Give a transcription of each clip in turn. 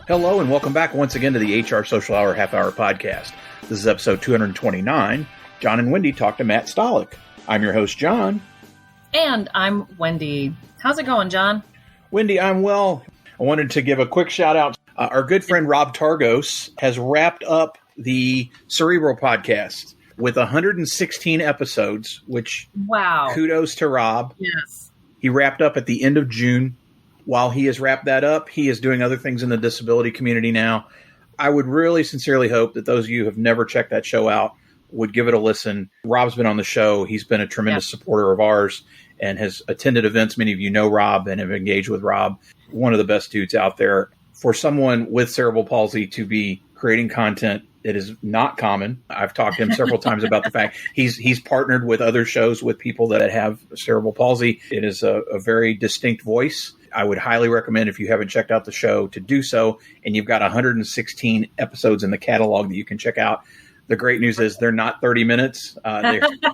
Hello and welcome back once again to the HR Social Hour Half Hour Podcast. This is episode 229. John and Wendy talk to Matt Stollak. I'm your host, John. And I'm Wendy. How's it going, John? Wendy, I'm well. I wanted to give a quick shout out. Our good friend Rob Targos has wrapped up the Cerebral podcast with 116 episodes, which kudos to Rob. Yes. He wrapped up at the end of June. While he has wrapped that up, he is doing other things in the disability community now. I would really sincerely hope that those of you who have never checked that show out would give it a listen. Rob's been on the show. He's been a tremendous supporter of ours and has attended events. Many of you know Rob and have engaged with Rob. One of the best dudes out there. For someone with cerebral palsy to be creating content, it is not common. I've talked to him several times about the fact he's partnered with other shows with people that have cerebral palsy. It is a very distinct voice. I would highly recommend, if you haven't checked out the show, to do so. And you've got 116 episodes in the catalog that you can check out. The great news is they're not 30 minutes.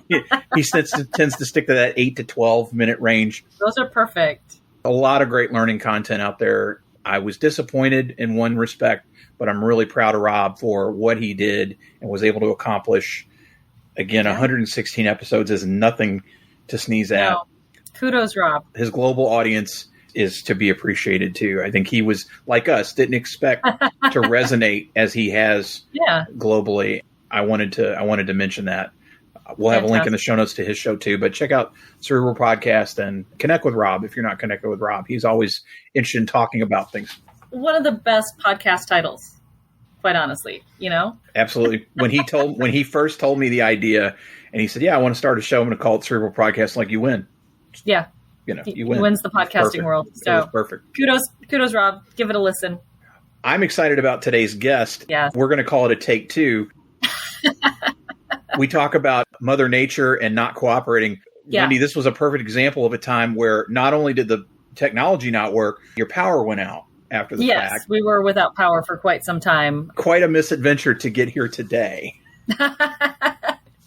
He tends to stick to that 8 to 12 minute range. Those are perfect. A lot of great learning content out there. I was disappointed in one respect, but I'm really proud of Rob for what he did and was able to accomplish. Again, 116 episodes is nothing to sneeze at. No. Kudos, Rob. His global audience is to be appreciated too. I think he was like us, didn't expect to resonate as he has globally. I wanted to mention that. We'll have a link in the show notes to his show too, but check out Cerebral Podcast and connect with Rob if you're not connected with Rob. He's always interested in talking about things. One of the best podcast titles, quite honestly, you know? Absolutely. When he first told me the idea and he said, I want to start a show, I'm going to call it Cerebral Podcast, like you win. Yeah. You know, he wins the podcasting world. So perfect. Kudos, Rob. Give it a listen. I'm excited about today's guest. Yeah. We're going to call it a take two. We talk about Mother Nature and not cooperating. Yeah. Wendy, this was a perfect example of a time where not only did the technology not work, your power went out after the fact. Yes, we were without power for quite some time. Quite a misadventure to get here today.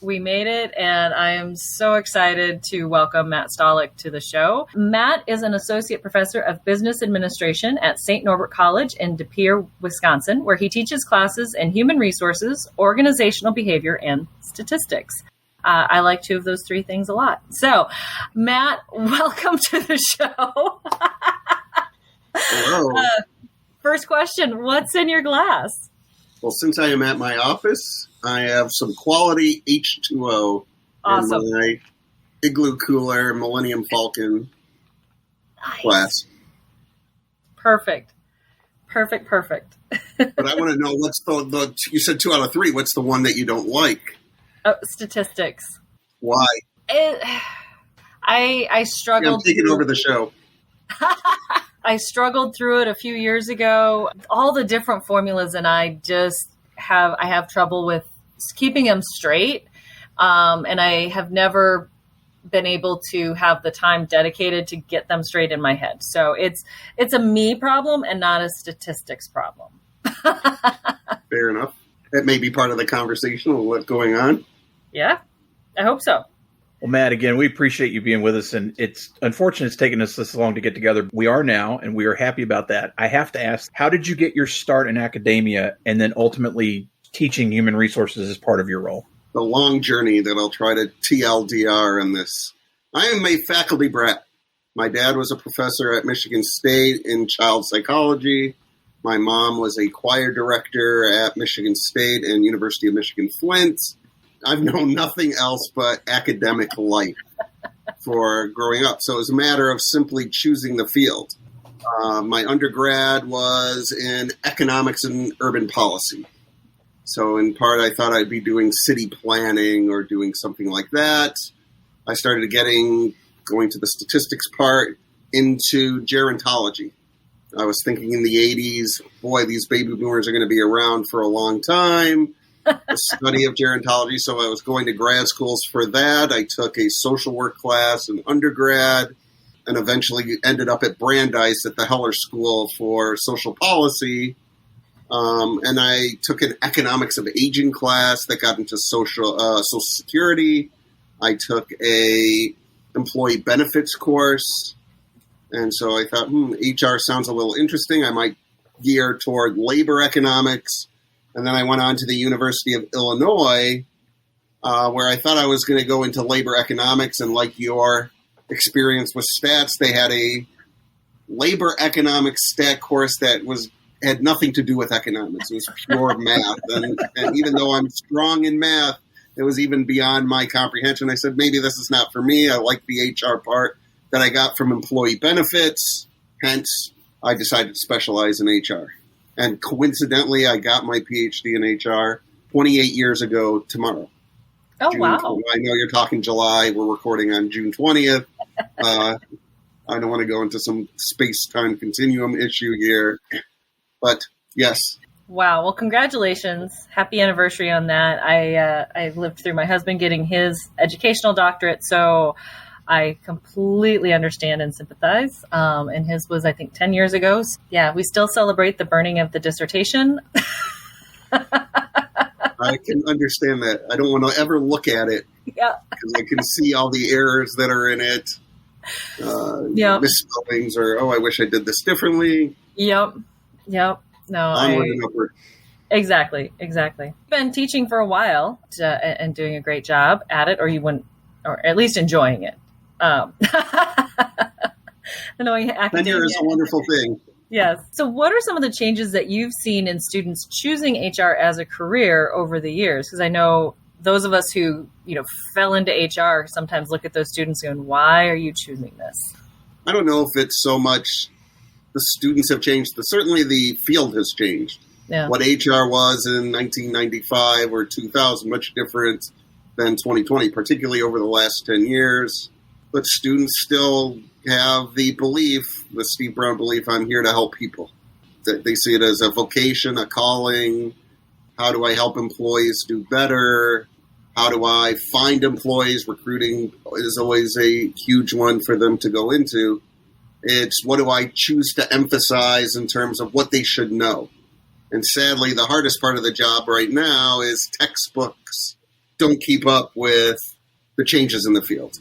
We made it, and I am so excited to welcome Matt Stollak to the show. Matt is an associate professor of business administration at St. Norbert College in Pere, Wisconsin, where he teaches classes in human resources, organizational behavior, and statistics. I like two of those three things a lot. So, Matt, welcome to the show. Hello. First question, what's in your glass? Well, since I am at my office, I have some quality H2O in my Igloo Cooler Millennium Falcon glass. Perfect. But I want to know, what's the you said 2 out of 3. What's the one that you don't like? Statistics. Why? I struggled. I'm taking over the show. I struggled through it a few years ago. All the different formulas, and I have trouble with keeping them straight. And I have never been able to have the time dedicated to get them straight in my head. So it's a me problem and not a statistics problem. Fair enough. That may be part of the conversation of what's going on. Yeah, I hope so. Well, Matt, again, we appreciate you being with us, and it's unfortunate it's taken us this long to get together. We are now, and we are happy about that. I have to ask, how did you get your start in academia and then ultimately teaching human resources as part of your role? The long journey that I'll try to TLDR in this. I am a faculty brat. My dad was a professor at Michigan State in child psychology. My mom was a choir director at Michigan State and University of Michigan Flint. I've known nothing else but academic life for growing up. So it was a matter of simply choosing the field. My undergrad was in economics and urban policy. So in part, I thought I'd be doing city planning or doing something like that. I started going to the statistics part into gerontology. I was thinking in the 80s, boy, these baby boomers are going to be around for a long time. The study of gerontology. So I was going to grad schools for that. I took a social work class in undergrad and eventually ended up at Brandeis at the Heller School for Social Policy. And I took an economics of aging class that got into social security. I took a employee benefits course. And so I thought, HR sounds a little interesting. I might geared toward labor economics. And then I went on to the University of Illinois, where I thought I was going to go into labor economics. And like your experience with stats, they had a labor economics stat course that had nothing to do with economics. It was pure math. And even though I'm strong in math, it was even beyond my comprehension. I said, maybe this is not for me. I like the HR part that I got from employee benefits. Hence, I decided to specialize in HR. And coincidentally, I got my PhD in HR 28 years ago tomorrow. Oh, June, wow. I know you're talking July. We're recording on June 20th. I don't want to go into some space-time continuum issue here. But, yes. Wow. Well, congratulations. Happy anniversary on that. I lived through my husband getting his educational doctorate, so I completely understand and sympathize. And his was, I think, 10 years ago. So, yeah, we still celebrate the burning of the dissertation. I can understand that. I don't want to ever look at it. Yeah. Because I can see all the errors that are in it. Misspellings or, I wish I did this differently. Yep. No, onward and upward. Exactly. Been teaching for a while and doing a great job at it, or you wouldn't, or at least enjoying it. Knowing academia. Tenure is a wonderful thing. Yes. So what are some of the changes that you've seen in students choosing HR as a career over the years? Because I know those of us who, fell into HR sometimes look at those students going, why are you choosing this? I don't know if it's so much the students have changed. Certainly the field has changed. Yeah. What HR was in 1995 or 2000, much different than 2020, particularly over the last 10 years. But students still have the belief, the Steve Brown belief, I'm here to help people. They see it as a vocation, a calling. How do I help employees do better? How do I find employees? Recruiting is always a huge one for them to go into. It's what do I choose to emphasize in terms of what they should know? And sadly, the hardest part of the job right now is textbooks don't keep up with the changes in the field.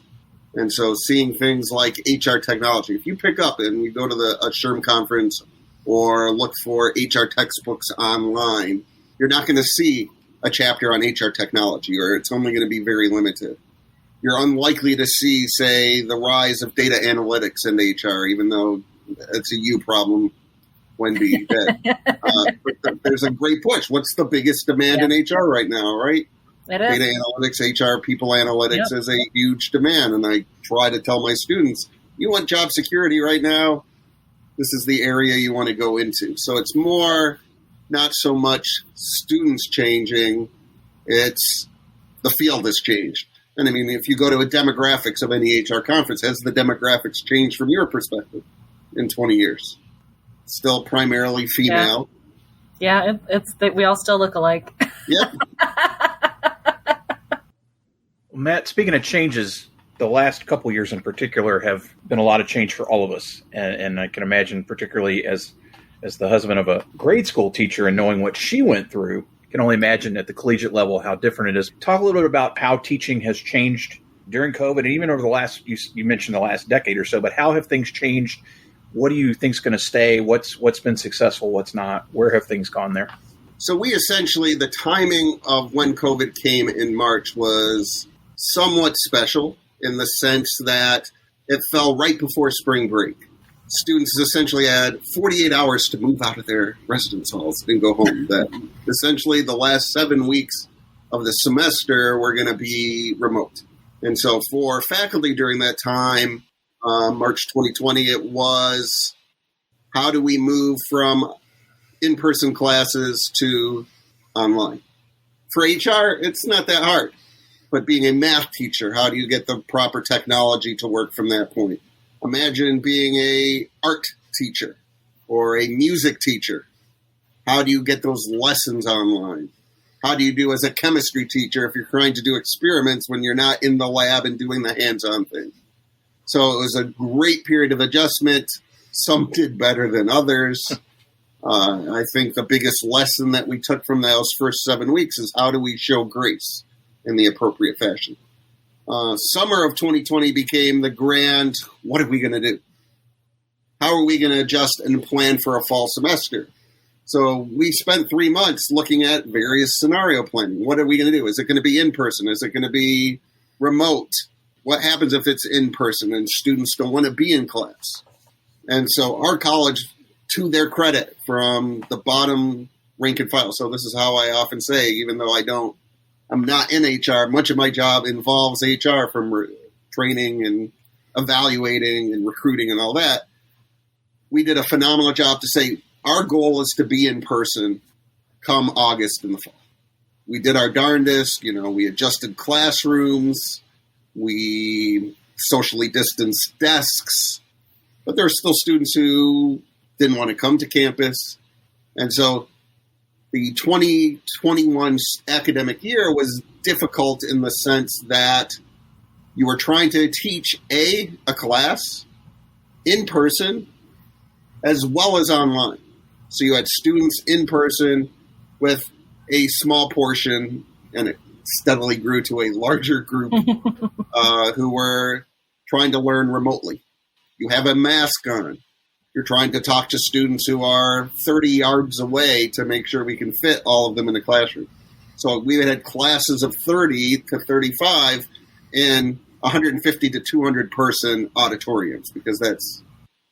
And so seeing things like HR technology, if you pick up and you go to a SHRM conference or look for HR textbooks online, you're not going to see a chapter on HR technology, or it's only going to be very limited. You're unlikely to see, say, the rise of data analytics in HR, even though it's a you problem, Wendy. But there's a great push. What's the biggest demand in HR right now, right? It is. Data analytics, HR, people analytics is a huge demand. And I try to tell my students, you want job security right now? This is the area you want to go into. So it's more, not so much students changing, it's the field has changed. And I mean, if you go to a demographics of any HR conference, has the demographics changed from your perspective in 20 years? Still primarily female. Yeah, it's that we all still look alike. Yep. Matt, speaking of changes, the last couple years in particular have been a lot of change for all of us. And I can imagine, particularly as the husband of a grade school teacher and knowing what she went through, I can only imagine at the collegiate level how different it is. Talk a little bit about how teaching has changed during COVID and even over the last, you mentioned the last decade or so, but how have things changed? What do you think is going to stay? What's been successful? What's not? Where have things gone there? So we essentially, the timing of when COVID came in March was somewhat special in the sense that it fell right before spring break. Students essentially had 48 hours to move out of their residence halls and go home. That essentially the last 7 weeks of the semester were going to be remote. And so for faculty during that time, March 2020, it was how do we move from in-person classes to online? For HR, it's not that hard. But being a math teacher, how do you get the proper technology to work from that point? Imagine being a art teacher or a music teacher. How do you get those lessons online? How do you do as a chemistry teacher if you're trying to do experiments when you're not in the lab and doing the hands-on thing? So it was a great period of adjustment. Some did better than others. I think the biggest lesson that we took from those first 7 weeks is how do we show grace in the appropriate fashion. Summer of 2020 became the what are we going to do? How are we going to adjust and plan for a fall semester? So we spent 3 months looking at various scenario planning. What are we going to do? Is it going to be in person? Is it going to be remote? What happens if it's in person and students don't want to be in class? And so our college, to their credit, from the bottom rank and file. So this is how I often say, even though I'm not in HR, much of my job involves HR, from training and evaluating and recruiting and all that. We did a phenomenal job to say our goal is to be in person come August in the fall. We did our darndest. We adjusted classrooms. We socially distanced desks. But there are still students who didn't want to come to campus. And so the 2021 academic year was difficult in the sense that you were trying to teach a class in person as well as online. So you had students in person with a small portion, and it steadily grew to a larger group who were trying to learn remotely. You have a mask on. You're trying to talk to students who are 30 yards away to make sure we can fit all of them in the classroom. So we had classes of 30 to 35 in 150 to 200 person auditoriums, because that's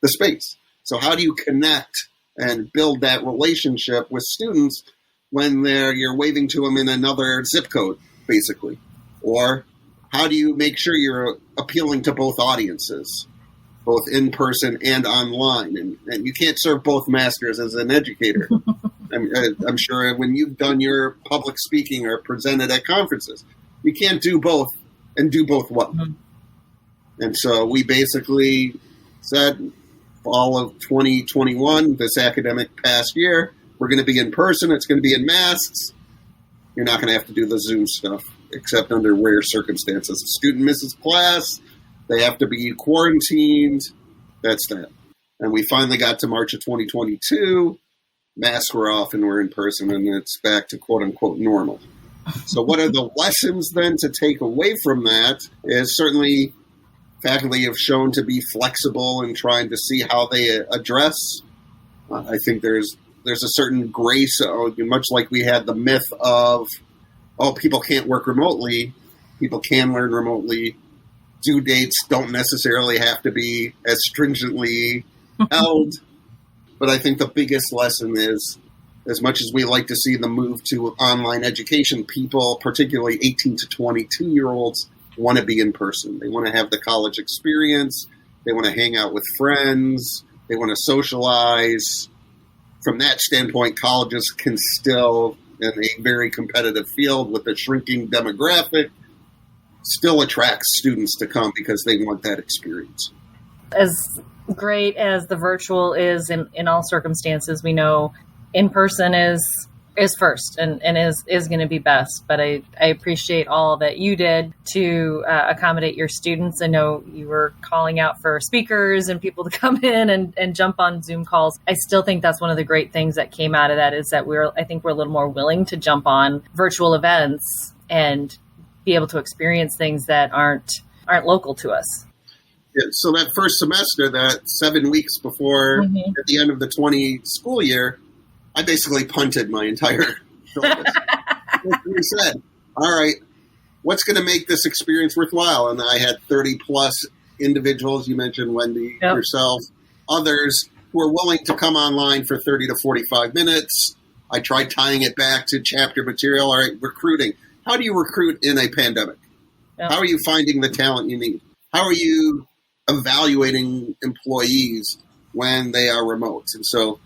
the space. So how do you connect and build that relationship with students when you're waving to them in another zip code, basically? Or how do you make sure you're appealing to both audiences, both in person and online? And you can't serve both masters as an educator. I'm sure when you've done your public speaking or presented at conferences, you can't do both and do both well. Mm-hmm. And so we basically said, fall of 2021, this academic past year, we're going to be in person. It's going to be in masks. You're not going to have to do the Zoom stuff, except under rare circumstances. If a student misses class, they have to be quarantined. That's that. And we finally got to March of 2022. Masks were off and we're in person, and it's back to quote-unquote normal. So what are the lessons then to take away from that is certainly faculty have shown to be flexible in trying to see how they address. I think there's a certain grace, much like we had the myth of, people can't work remotely. People can learn remotely. Due dates don't necessarily have to be as stringently held. But I think the biggest lesson is, as much as we like to see the move to online education, people, particularly 18 to 22-year-olds, want to be in person. They want to have the college experience. They want to hang out with friends. They want to socialize. From that standpoint, colleges can still, in a very competitive field with a shrinking demographic, still attract students to come because they want that experience. As great as the virtual is in all circumstances, we know in person is first and is going to be best. But I appreciate all that you did to accommodate your students. I know you were calling out for speakers and people to come in and jump on Zoom calls. I still think that's one of the great things that came out of that, is that I think we're a little more willing to jump on virtual events and be able to experience things that aren't local to us. Yeah, so that first semester, that 7 weeks before at the end of the 20 school year, I basically punted my entire syllabus. We said, all right, what's going to make this experience worthwhile? And I had 30 plus individuals. You mentioned Wendy, yourself, others who are willing to come online for 30 to 45 minutes. I tried tying it back to chapter material. All right, recruiting. How do you recruit in a pandemic? Yep. How are you finding the talent you need? How are you evaluating employees when they are remote? And so,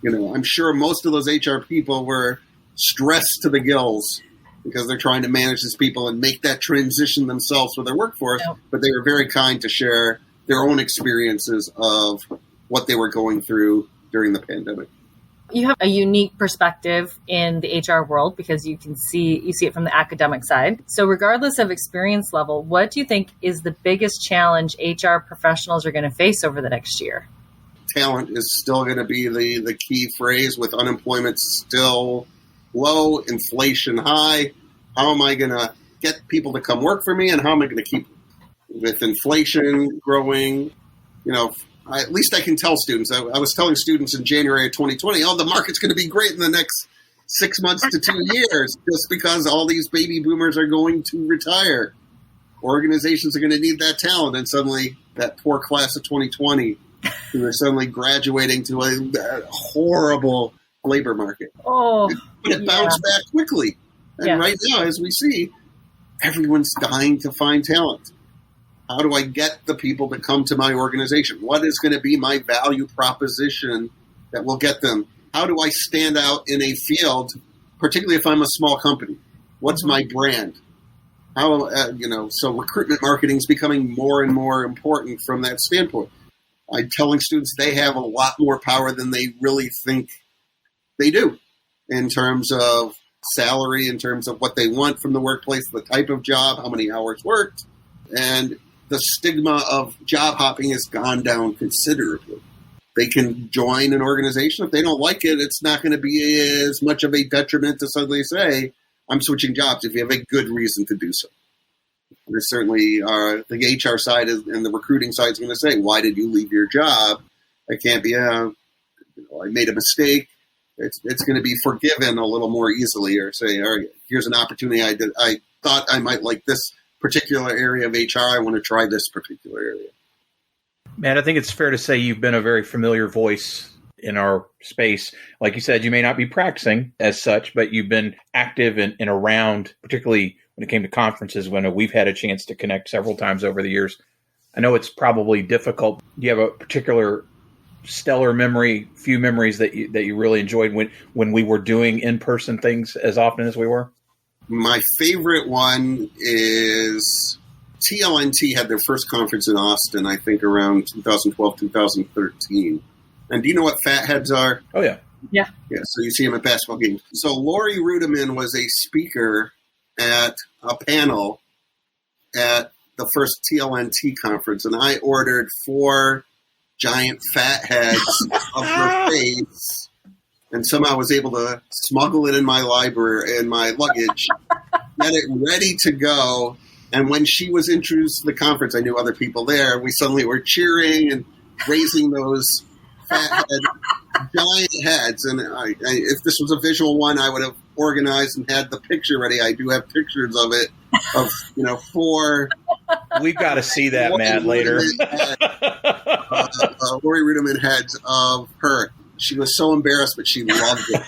I'm sure most of those HR people were stressed to the gills because they're trying to manage these people and make that transition themselves for their workforce. Yep. But they were very kind to share their own experiences of what they were going through during the pandemic. You have a unique perspective in the HR world because you see it from the academic side. So regardless of experience level, what do you think is the biggest challenge HR professionals are going to face over the next year? Talent is still going to be the key phrase, with unemployment still low, inflation high. How am I going to get people to come work for me, and how am I going to keep them? With inflation growing, at least I can tell students. I was telling students in January of 2020, the market's going to be great in the next 6 months to 2 years, just because all these baby boomers are going to retire. Organizations are going to need that talent, and suddenly that poor class of 2020 who are suddenly graduating to a horrible labor market. But it bounced back quickly. And right now, as we see, everyone's dying to find talent. How do I get the people to come to my organization? What is going to be my value proposition that will get them? How do I stand out in a field, particularly if I'm a small company? What's my brand? How, so recruitment marketing is becoming more and more important from that standpoint. I'm telling students they have a lot more power than they really think they do in terms of salary, in terms of what they want from the workplace, the type of job, how many hours worked, and the stigma of job hopping has gone down considerably. They can join an organization. If they don't like it, it's not going to be as much of a detriment to suddenly say, I'm switching jobs, if you have a good reason to do so. There's certainly the HR side and the recruiting side is going to say, why did you leave your job? It can't be, I made a mistake. It's going to be forgiven a little more easily, or say, all right, here's an opportunity. I thought I might like this particular area of HR. I want to try this particular area. Man, I think it's fair to say you've been a very familiar voice in our space. Like you said, you may not be practicing as such, but you've been active and around, particularly when it came to conferences, when we've had a chance to connect several times over the years. I know it's probably difficult. Do you have a particular stellar few memories that you really enjoyed when we were doing in-person things as often as we were? My favorite one is TLNT had their first conference in Austin, I think around 2012, 2013. And do you know what fatheads are? Oh, yeah. Yeah. Yeah, so you see them at basketball games. So Lori Rudiman was a speaker at a panel at the first TLNT conference, and I ordered 4 giant fat heads of her face, and somehow was able to smuggle it in my library, in my luggage, get it ready to go. And when she was introduced to the conference, I knew other people there. We suddenly were cheering and raising those fat giant heads. And if this was a visual one, I would have organized and had the picture ready. I do have pictures of it, of 4. We've got to see that, Matt, later. Lori Rudiman heads of her. She was so embarrassed, but she loved it.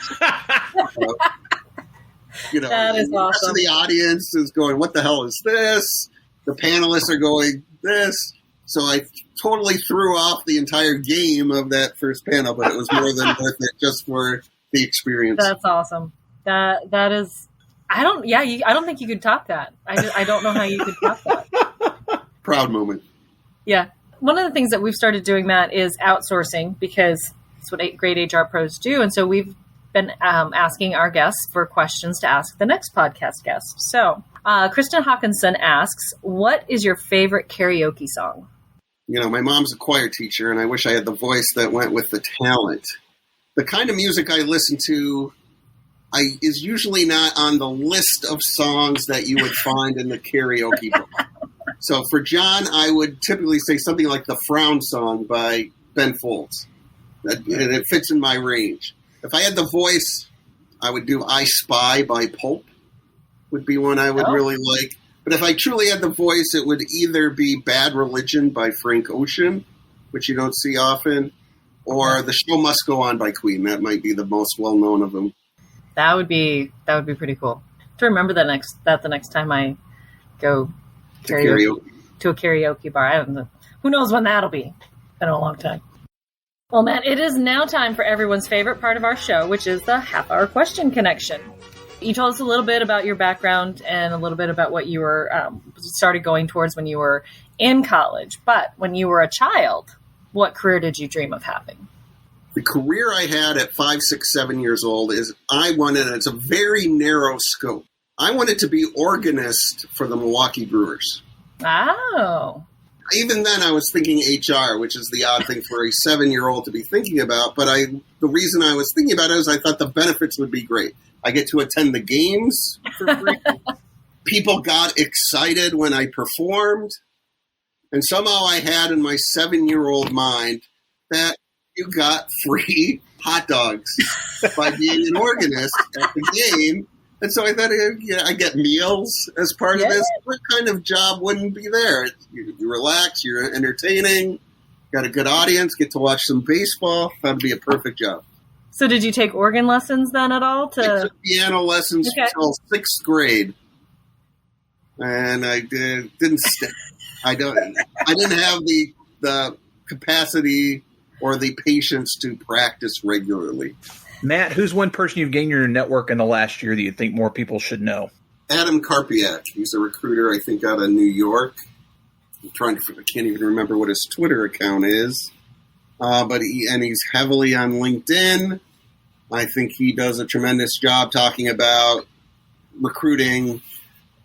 That is awesome. The rest of the audience is going, what the hell is this? The panelists are going, this. So I totally threw off the entire game of that first panel, but it was more than worth it just for the experience. That's awesome. That is, I don't think you could top that. I don't know how you could top that. Proud moment. Yeah. One of the things that we've started doing, Matt, is outsourcing, because it's what great HR pros do. And so we've been asking our guests for questions to ask the next podcast guest. So Kristen Hawkinson asks, what is your favorite karaoke song? My mom's a choir teacher, and I wish I had the voice that went with the talent. The kind of music I listen to is usually not on the list of songs that you would find in the karaoke book. So for John, I would typically say something like the Frown Song by Ben Folds. And it fits in my range. If I had the voice, I would do I Spy by Pulp, would be one I would really like. But if I truly had the voice, it would either be Bad Religion by Frank Ocean, which you don't see often, or The Show Must Go On by Queen. That might be the most well-known of them. That would be pretty cool to remember the next time I go to a karaoke bar. I don't know. Who knows when that'll be? Been a long time. Well, Matt, it is now time for everyone's favorite part of our show, which is the half-hour question connection. You told us a little bit about your background and a little bit about what you were started going towards when you were in college. But when you were a child, what career did you dream of having? The career I had at 5, 6, 7 years old is it's a very narrow scope. I wanted to be organist for the Milwaukee Brewers. Oh. Even then, I was thinking HR, which is the odd thing for a 7-year-old to be thinking about. But the reason I was thinking about it is I thought the benefits would be great. I get to attend the games for free. People got excited when I performed. And somehow I had in my 7-year-old mind that you got free hot dogs by being an organist at the game. And so I thought, I get meals as part of this. What kind of job wouldn't be there? You relax, you're entertaining, got a good audience, get to watch some baseball. That'd be a perfect job. So did you take organ lessons then at all? I took piano lessons until 6th grade. And I didn't stick. I didn't have the capacity or the patience to practice regularly. Matt, who's one person you've gained your network in the last year that you think more people should know? Adam Karpiak. He's a recruiter, I think, out of New York. I can't even remember what his Twitter account is. But he's heavily on LinkedIn. I think he does a tremendous job talking about recruiting,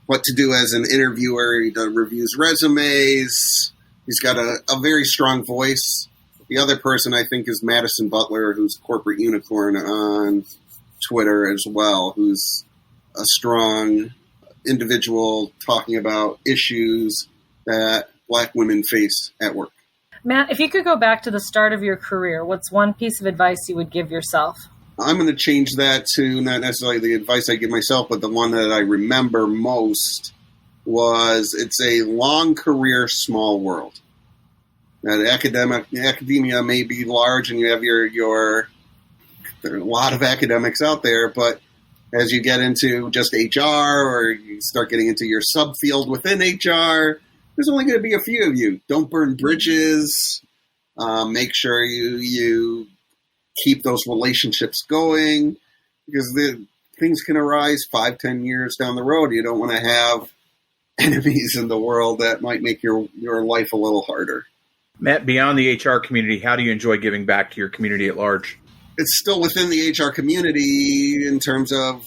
what to do as an interviewer. He reviews resumes. He's got a very strong voice. The other person, I think, is Madison Butler, who's Corporate Unicorn on Twitter as well, who's a strong individual talking about issues that Black women face at work. Matt, if you could go back to the start of your career, what's one piece of advice you would give yourself? I'm going to change that to not necessarily the advice I give myself, but the one that I remember most was, it's a long career, small world. Now, academia may be large and you have there are a lot of academics out there, but as you get into just HR or you start getting into your subfield within HR, there's only going to be a few of you. Don't burn bridges. Make sure you keep those relationships going, because things can arise 5-10 years down the road. You don't want to have enemies in the world that might make your life a little harder. Matt, beyond the HR community, how do you enjoy giving back to your community at large? It's still within the HR community in terms of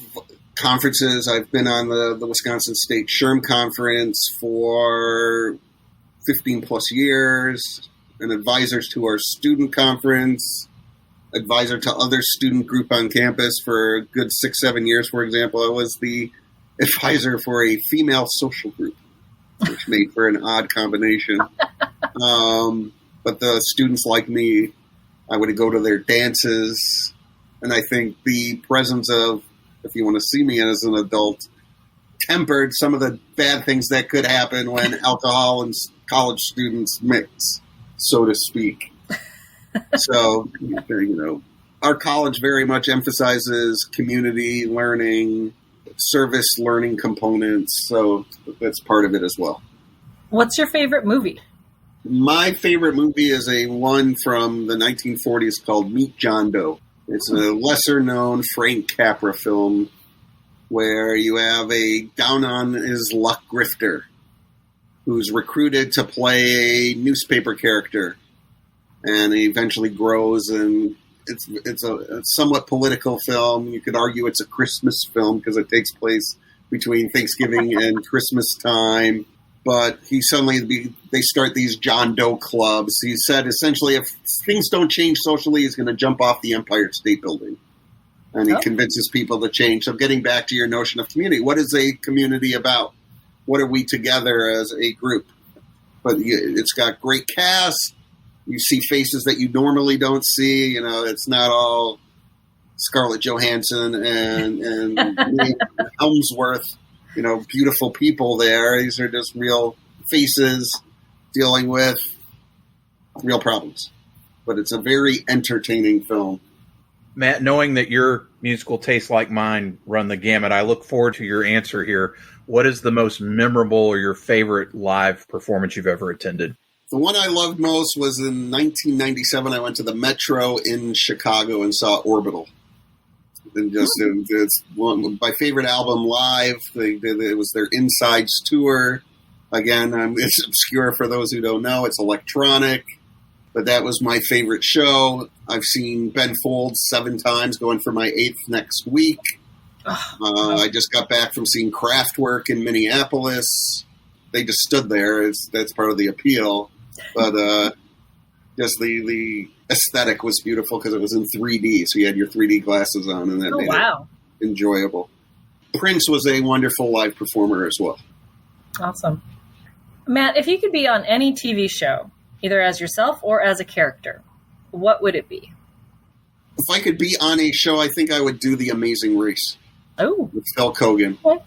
conferences. I've been on the Wisconsin State SHRM Conference for 15 plus years, an advisor to our student conference, advisor to other student group on campus for a good 6-7 years. For example, I was the advisor for a female social group, which made for an odd combination. But the students like me, I would go to their dances. And I think the presence of, if you want to see me as an adult, tempered some of the bad things that could happen when alcohol and college students mix, so to speak. So, our college very much emphasizes community learning, service learning components. So that's part of it as well. What's your favorite movie? My favorite movie is a one from the 1940s called Meet John Doe. It's a lesser-known Frank Capra film where you have a down-on-his-luck grifter who's recruited to play a newspaper character, and he eventually grows, and it's a somewhat political film. You could argue it's a Christmas film because it takes place between Thanksgiving and Christmas time. But they start these John Doe clubs. He said, essentially, if things don't change socially, he's going to jump off the Empire State Building. And he convinces people to change. So getting back to your notion of community, what is a community about? What are we together as a group? But it's got great cast. You see faces that you normally don't see. It's not all Scarlett Johansson and Helmsworth. Beautiful people there. These are just real faces dealing with real problems. But it's a very entertaining film. Matt, knowing that your musical tastes like mine run the gamut, I look forward to your answer here. What is the most memorable or your favorite live performance you've ever attended? The one I loved most was in 1997. I went to the Metro in Chicago and saw Orbital. And it's my favorite album live. It was their Insides tour. Again, it's obscure for those who don't know. It's electronic, but that was my favorite show. I've seen Ben Folds 7 times, going for my 8th next week. I just got back from seeing Kraftwerk in Minneapolis. They just stood there. That's part of the appeal. But just the aesthetic was beautiful because it was in 3D, so you had your 3D glasses on, and that made it enjoyable. Prince was a wonderful live performer as well. Awesome. Matt, if you could be on any TV show, either as yourself or as a character, what would it be? If I could be on a show, I think I would do The Amazing Race. Oh. With Phil Kogan. Okay.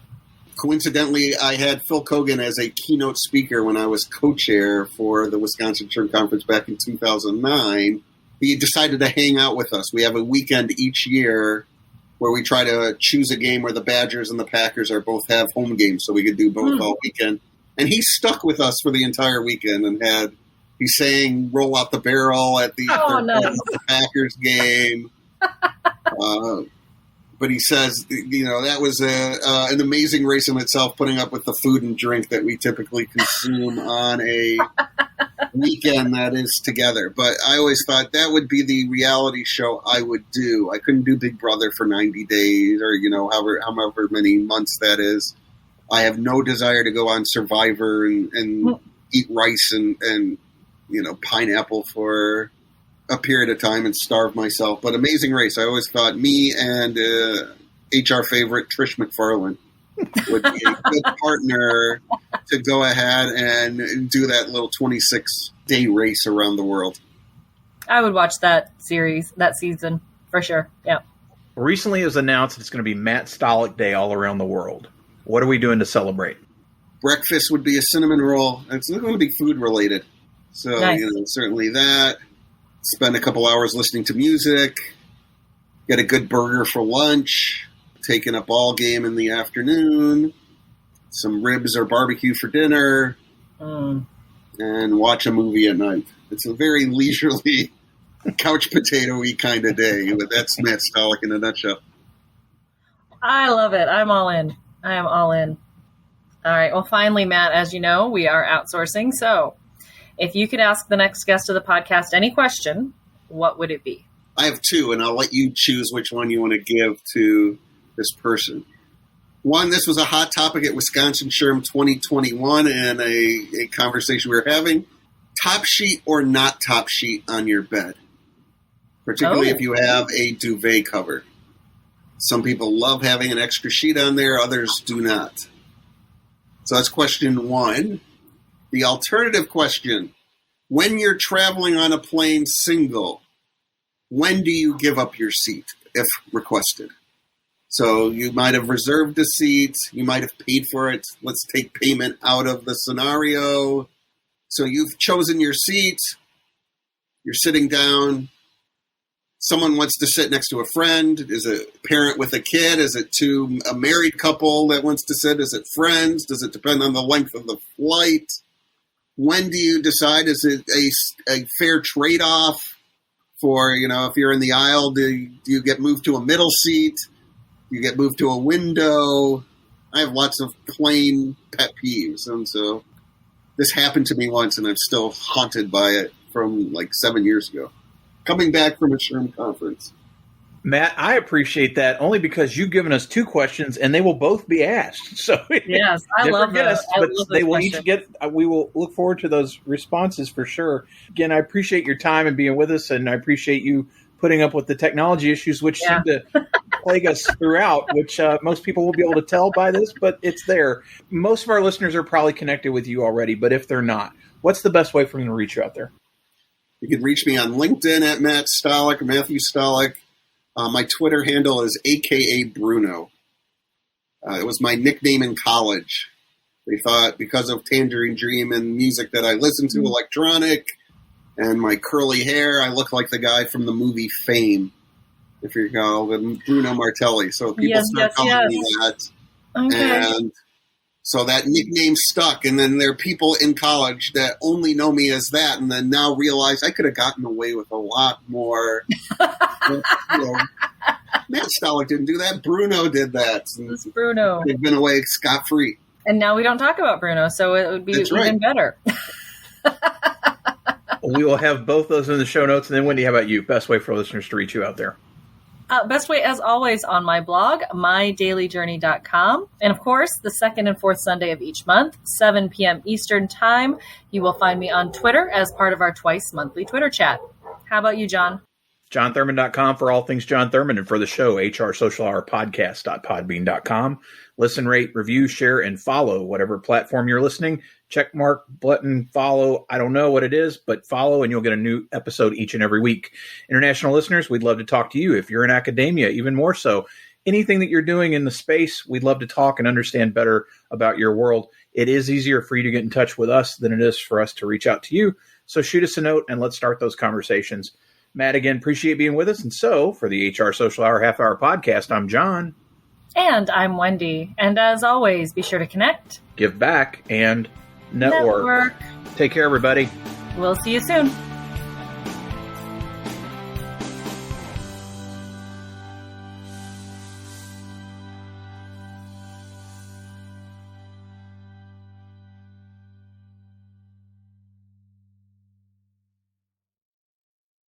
Coincidentally, I had Phil Kogan as a keynote speaker when I was co-chair for the Wisconsin SHRM Conference back in 2009. He decided to hang out with us. We have a weekend each year where we try to choose a game where the Badgers and the Packers are both have home games, so we could do both all weekend. And he stuck with us for the entire weekend and he sang "Roll Out the Barrel" at the Packers game. But he says, that was an amazing race in itself, putting up with the food and drink that we typically consume on a weekend that is together. But I always thought that would be the reality show I would do. I couldn't do Big Brother for 90 days or, however many months that is. I have no desire to go on Survivor and eat rice and pineapple for a period of time and starve myself. But Amazing Race, I always thought me and HR favorite Trish McFarlane would be a good partner to go ahead and do that little 26-day race around the world. I would watch that season, for sure. Yeah. Recently it was announced it's going to be Matt Stollak Day all around the world. What are we doing to celebrate? Breakfast would be a cinnamon roll. It's not going to be food related. So, nice. Certainly that. Spend a couple hours listening to music. Get a good burger for lunch. Take in a ball game in the afternoon. Some ribs or barbecue for dinner. And watch a movie at night. It's a very leisurely, couch potato-y kind of day. But that's Matt Stollak in a nutshell. I love it. I'm all in. I am all in. All right. Well, finally, Matt, as you know, we are outsourcing. So if you could ask the next guest of the podcast any question, what would it be? I have two, and I'll let you choose which one you want to give to this person. One, this was a hot topic at Wisconsin SHRM 2021 and a conversation we were having. Top sheet or not top sheet on your bed, particularly if you have a duvet cover. Some people love having an extra sheet on there, others do not. So that's question one. The alternative question, when you're traveling on a plane single, when do you give up your seat, if requested? So you might have reserved a seat, you might have paid for it. Let's take payment out of the scenario. So you've chosen your seat, you're sitting down, someone wants to sit next to a friend. Is it a parent with a kid? Is it a married couple that wants to sit? Is it friends? Does it depend on the length of the flight? When do you decide? Is it a fair trade-off for, if you're in the aisle, do you get moved to a middle seat? Do you get moved to a window? I have lots of plane pet peeves. And so this happened to me once, and I'm still haunted by it from like 7 years ago. Coming back from a SHRM conference. Matt, I appreciate that only because you've given us two questions and they will both be asked. So yes, I love guests, but they will each get. We will look forward to those responses for sure. Again, I appreciate your time and being with us, and I appreciate you putting up with the technology issues which seem to plague us throughout. Which most people will be able to tell by this, but it's there. Most of our listeners are probably connected with you already, but if they're not, what's the best way for them to reach you out there? You can reach me on LinkedIn at Matt Stollak, Matthew Stollak. My Twitter handle is AKA Bruno. It was my nickname in college. They thought because of Tangerine Dream and music that I listened to, electronic, and my curly hair, I look like the guy from the movie Fame, if you recall, Bruno Martelli. So people start calling me that. Okay. And so that nickname stuck, and then there are people in college that only know me as that, and then now realize I could have gotten away with a lot more. Matt Stollak didn't do that. Bruno did that. It's Bruno. They've been away scot-free. And now we don't talk about Bruno, so it would be even better. We will have both those in the show notes. And then, Wendy, how about you? Best way for listeners to reach you out there? Best way, as always, on my blog, mydailyjourney.com. And, of course, the second and fourth Sunday of each month, 7 p.m. Eastern Time. You will find me on Twitter as part of our twice-monthly Twitter chat. How about you, John? JohnThurman.com for all things John Thurman, and for the show, hrsocialhourpodcast.podbean.com. Listen, rate, review, share, and follow whatever platform you're listening. Check mark, button, follow. I don't know what it is, but follow and you'll get a new episode each and every week. International listeners, we'd love to talk to you. If you're in academia, even more so. Anything that you're doing in the space, we'd love to talk and understand better about your world. It is easier for you to get in touch with us than it is for us to reach out to you. So shoot us a note and let's start those conversations. Matt, again, appreciate being with us. And so for the HR Social Hour Half Hour Podcast, I'm John. And I'm Wendy. And as always, be sure to connect, give back, and network. Take care, everybody. We'll see you soon.